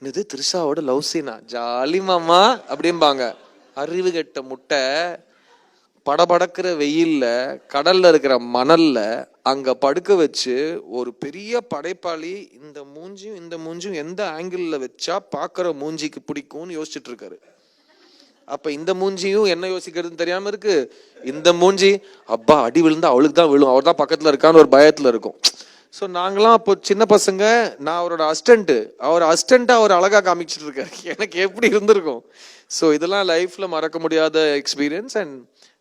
இது த்ரிஷாவோட லவ் சீனா, ஜாலி மாமா அப்படிம்பாங்க. அறிவு கெட்ட முட்டை. படபடக்கிற வெயில்ல, கடல்ல இருக்கிற மணல்ல அங்க படுக்க வச்சு ஒரு பெரிய படைப்பாளி இந்த மூஞ்சியும் எந்த ஆங்கிள் வச்சா பாக்குற மூஞ்சிக்கு பிடிக்கும்னு யோசிச்சுட்டு இருக்காரு. அப்ப இந்த மூஞ்சியும் என்ன யோசிக்கிறதுன்னு தெரியாம இருக்கு. இந்த மூஞ்சி அப்பா அடி விழுந்தா அவளுக்கு தான் விழும், அவர் தான் பக்கத்துல இருக்கான்னு ஒரு பயத்துல இருக்கும். ஸோ நாங்களாம் அப்போ சின்ன பசங்க, நான் அவரோட அசிஸ்டண்டா அவர் அழகா காமிச்சிட்டு இருக்காரு. எனக்கு எப்படி இருந்திருக்கும். ஸோ இதெல்லாம் லைஃப்ல மறக்க முடியாத experience. And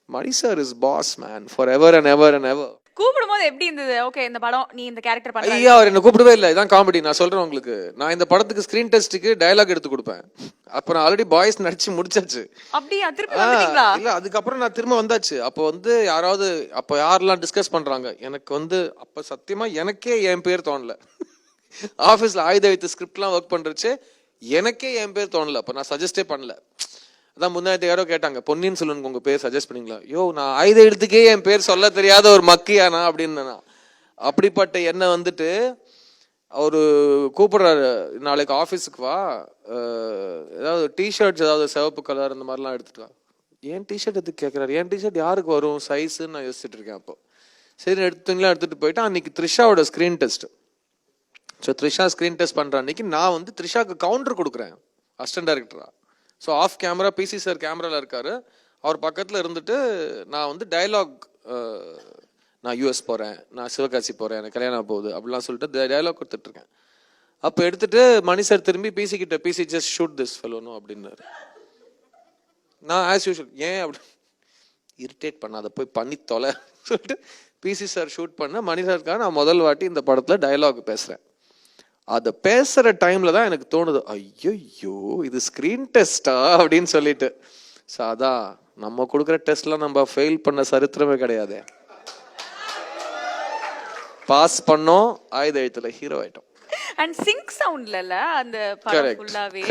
Mani sir is boss man forever and ever and ever. கூப்பிடும்போது எப்படி இருந்தது? ஓகே இந்த படம் நீ இந்த கேரக்டர் பண்ண. ஐயா அவர் என்ன கூப்பிடவே இல்லை. இதான் காமெடி. நான் சொல்றேன் உங்களுக்கு, நான் இந்த படத்துக்கு ஸ்கிரீன் டெஸ்ட்டுக்கு டயலாக் எடுத்து கொடுப்பேன். அப்ப நான் ஆல்ரெடி பாய்ஸ் நடிச்சு முடிச்சாச்சு. அப்படியே திருப்பி வந்துட்டீங்களா? இல்ல, அதுக்கப்புறம் நான் திரும்ப வந்தாச்சு. அப்போ யாராவது அப்போ யாரெல்லாம் டிஸ்கஸ் பண்றாங்க, எனக்கு அப்ப சத்தியமா எனக்கே என் பேர் தோணல. ஆபீஸ்ல ஆயுத வைத்து ஸ்கிரிப்ட்லாம் ஒர்க் பண்றச்சு எனக்கே என் பேர் தோணல. அப்ப நான் சஜஸ்டே பண்ணல. அதான் முன்னாடி யாரோ கேட்டாங்க, பொன்னியின் செல்வனுக்கு உங்க பேர் சஜஸ்ட் பண்ணீங்களா? யோ நான் ஆயுத எழுத்துக்கே என் பேர் சொல்ல தெரியாத ஒரு மக்கியானா அப்படின்னு. அப்படிப்பட்ட என்ன அவரு கூப்பிடுறாரு, நாளைக்கு ஆஃபீஸுக்கு வா, ஏதாவது டிஷர்ட்ஸ் ஏதாவது சிவப்பு கலர் அந்த மாதிரிலாம் எடுத்துட்டு வா. ஏன் டிஷர்ட் எதுக்கு கேட்குறாரு? ஏன் டிஷர்ட் யாருக்கு வரும் சைஸுன்னு நான் யோசிச்சுட்டு இருக்கேன். அப்போ சரி எடுத்துட்டு போயிட்டு அன்னைக்கு த்ரிஷாவோட ஸ்க்ரீன் டெஸ்ட். ஸோ த்ரிஷா ஸ்க்ரீன் டெஸ்ட் பண்ற அன்னைக்கு நான் த்ரிஷாக்கு கவுண்டர் கொடுக்குறேன் அசிஸ்டன்ட் டைரக்டரா. So off camera PC sir கேமராவில் இருக்காரு. அவர் பக்கத்தில் இருந்துட்டு நான் டயலாக், நான் யூஎஸ் போகிறேன், நான் சிவகாசி போகிறேன், எனக்கு கல்யாணம் போகுது அப்படிலாம் சொல்லிட்டு டயலாக் கொடுத்துட்ருக்கேன். அப்போ எடுத்துட்டு மணி சார் திரும்பி பிசி ஜஸ்ட் ஷூட் திஸ் ஃபெலோனோ அப்படின்னாரு. நான் ஆஸ் யூஷுவல் ஏன் அப்படி இரிட்டேட் பண்ணாத போய் பண்ணி தொலை சொல்லிட்டு பிசி சார் ஷூட் பண்ண. மணி சாருக்காக நான் முதல் வாட்டி இந்த படத்தில் டயலாக் பேசுகிறேன். அதை பேசுற டைம்ல தான் எனக்கு தோணுது, ஐயோ இது ஸ்கிரீன் டெஸ்டா அப்படின்னு சொல்லிட்டு. அதான் நம்ம கொடுக்குற டெஸ்ட்லாம் நம்ம ஃபெயில் பண்ண சரித்திரமே கிடையாது. பாஸ் பண்ணோம், ஆயுத எழுத்துல ஹீரோ ஆயிட்டோம். அண்ட் சிங்க் சவுண்ட்ல அந்த படம் ஃபுல்லாவே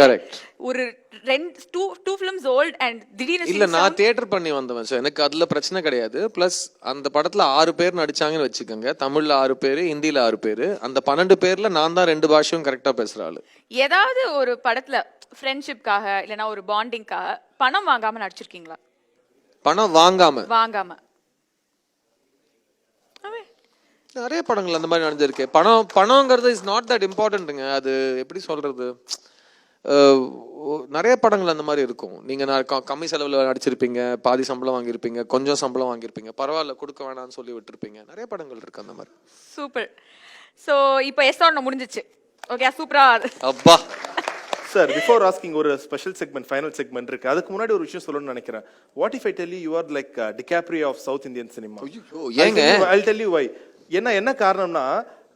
ஒரு 2 ஃபிலிம்ஸ் ஓல்ட் அண்ட் திடீர்னு இல்ல நான் தியேட்டர் பண்ணி வந்தவன். சோ எனக்கு அதுல பிரச்சனை கிடையாது. பிளஸ் அந்த படத்துல 6 பேர் நடிச்சாங்கன்னு வச்சுக்கோங்க. தமிழ்ல 6 பேரு, ஹிந்தில 6 பேரு. அந்த 12 பேர்ல நான் தான் 2 பாஷையும் கரெக்டா பேசுற ஆளு. ஏதாவது ஒரு படத்துல ஃப்ரெண்ட்ஷிப்காக இல்லனா ஒரு பாண்டிங்காக பணம் வாங்காம நடிச்சிருக்கீங்களா? பணம் வாங்காம நிறைய படங்கள் அந்த மாதிரி நடந்திருக்கு. பணம்ங்கிறது இஸ் நாட் தட் இம்பார்ட்டன்ட்டுங்க. அது எப்படி சொல்றது, நிறைய படங்கள் அந்த மாதிரி இருக்கும். நீங்க கம்மி செலவுல நடிச்சிருப்பீங்க, பாதி சம்பளம் வாங்கியிருப்பீங்க, கொஞ்சம் சம்பளம் வாங்கியிருப்பீங்க, பரவாயில்ல கொடுக்க வேணாம்னு சொல்லி விட்டுருப்பீங்க. நிறைய படங்கள் இருக்கு அந்த மாதிரி. சூப்பர். சோ இப்போ எஸ்ஆர் முடிஞ்சிச்சு. ஓகே சூப்பரா. அப்பா சார், பிஃபோர் ஆஸ்கிங் ஒரு ஸ்பெஷல் செக்மெண்ட், ஃபைனல் செக்மெண்ட் இருக்கு. அதுக்கு முன்னாடி ஒரு விஷயம் சொல்லணும்னு நினைக்கிறேன். What if I tell you are like DiCaprio of South Indian cinema? ஏங்க I'll tell you why. என்ன காரணம்னா,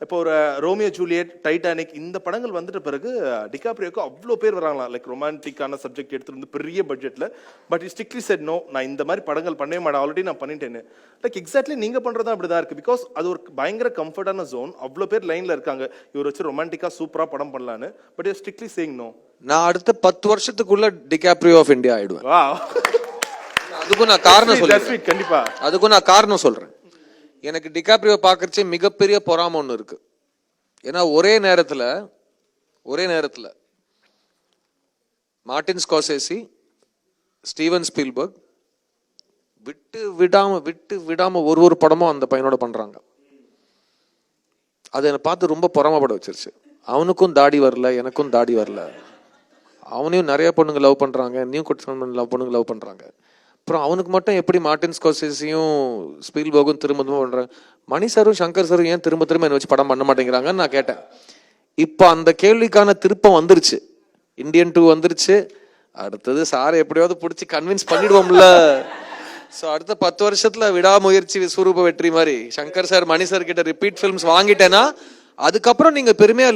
இப்போ ஒரு ரோமியோ ஜூலியட், டைட்டானிக் இந்த படங்கள் வந்துட்ட பிறகு டிகாப்ரியோக்கு அவ்வளோ பேர் வராங்களா, லைக் ரொமான்டிக்கான சப்ஜெக்ட் எடுத்துட்டு வந்து பெரிய பட்ஜெட்ல. பட் ஸ்ட்ரிக்ட்லி செட் நோ, நான் இந்த மாதிரி படங்கள் பண்ணவே மாட்டேன், ஆல்ரெடி நான் பண்ணிட்டேன்னு. லைக் எக்ஸாக்ட்லி நீங்க பண்றதா அப்படிதான் இருக்கு. பிகாஸ் அது ஒரு பயங்கர கம்ஃபர்டான ஜோன். அவ்வளோ பேர் லைன்ல இருக்காங்க, இவர் வச்சு ரொமான்டிக்கா சூப்பரா படம் பண்ணலான்னு. But you strictly saying no. நான் அடுத்த 10 வருஷத்துக்குள்ள டிகாப்ரியோ ஆஃப் இந்தியா ஆயிடுவேன். அதுக்கும் நான் காரணம் சொல்றேன். கண்டிப்பா அதுக்கும் நான் காரணம் சொல்றேன். எனக்கு டிகாப்ரியோ பார்க்கறச்சே மிகப்பெரிய பொறாம ஒன்று இருக்கு. ஏன்னா ஒரே நேரத்தில் மார்டின் ஸ்கார்சேசி, ஸ்டீவன் ஸ்பீல்பர்க் விட்டு விடாம ஒரு படமும் அந்த பையனோட பண்றாங்க. அதை என்னை பார்த்து ரொம்ப பொறாமப்பட வச்சிருச்சு. அவனுக்கும் தாடி வரல, எனக்கும் தாடி வரல. அவனையும் நிறைய பொண்ணுங்க லவ் பண்றாங்க, நியூ பொண்ணுங்க லவ் பண்றாங்க. அப்புறம் அவனுக்கு மட்டும் எப்படி மார்டின் ஸ்கார்சேசியும் ஸ்பீல்பர்கும் திரும்ப பண்றாங்க, மணி சாரும் சங்கர் சாரும் ஏன் திரும்ப என்ன வச்சு படம் பண்ண மாட்டேங்கிறாங்கன்னு நான் கேட்டேன். இப்போ அந்த கேள்விக்கான திருப்பம் வந்துருச்சு. இந்தியன் 2 வந்துருச்சு. அடுத்தது சாரை எப்படியாவது பிடிச்சி கன்வின்ஸ் பண்ணிடுவோம்ல. ஸோ அடுத்த 10 வருஷத்துல விடாமுயற்சி விஸ்வரூப வெற்றி மாதிரி சங்கர் சார் மணி சார் கிட்ட ரிப்பீட் ஃபிலிம்ஸ் வாங்கிட்டேன்னா அதுக்கப்புறம் நீங்க பெருமையா